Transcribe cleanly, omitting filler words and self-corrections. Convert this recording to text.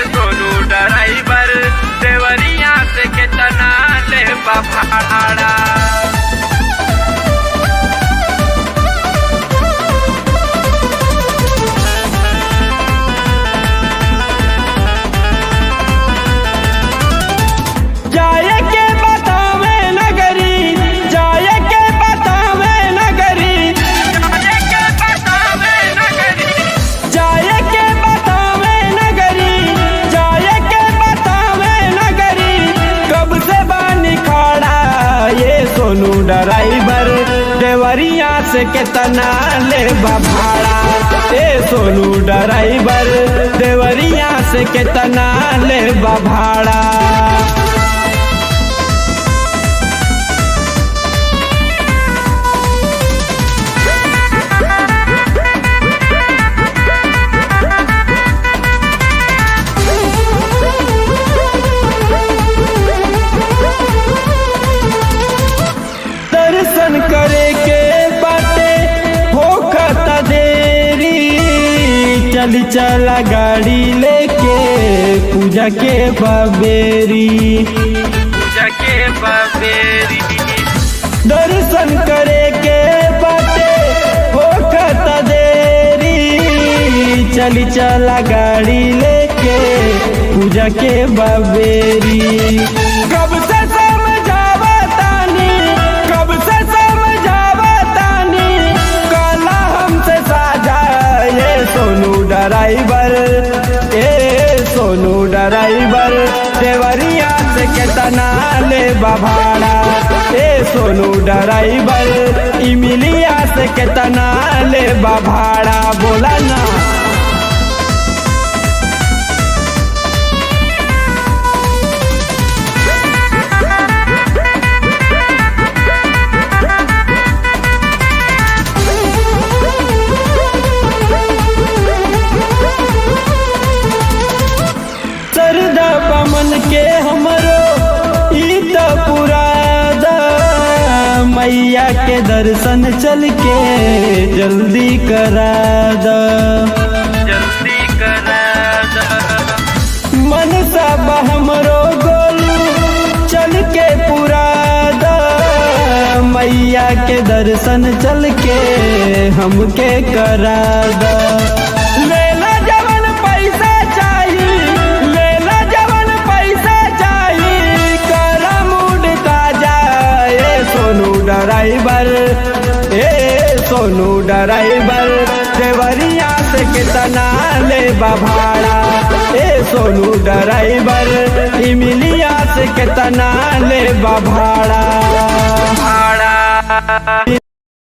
Sonu driver Deoria से कितना ले भाड़ा। सोनू ड्राइवर देवरिया से कितना ले भाड़ा। सोनू ड्राइवर देवरिया से कितना ले भाड़ा। दर्शन करे के बाटे होखता देरी, चल चला गाड़ी लेके पूजा के बबेरी। पूजा के बबेरी दर्शन करे के बाटे होखता देरी, चल चला गाड़ी लेके पूजा के बबेरी। कब से सोनू ड्राइवर सोनू ड्राइवर देवरिया से कितना ले भाड़ा। सोनू ड्राइवर इमिलिया से कितना ले भाड़ा बोला ना। मन के हमरो ईद पुरादा, मैया के दर्शन चल के जल्दी करा दा। जल्दी करा दा मन सब हमरो गोलू चल के पुरादा, मैया के दर्शन चल के हमके करा दा। ड्राइवर सोनू ड्राइवर देवरिया से कितना ले भाड़ा। सोनू ड्राइवर इमिलिया से कितना ले भाड़ा।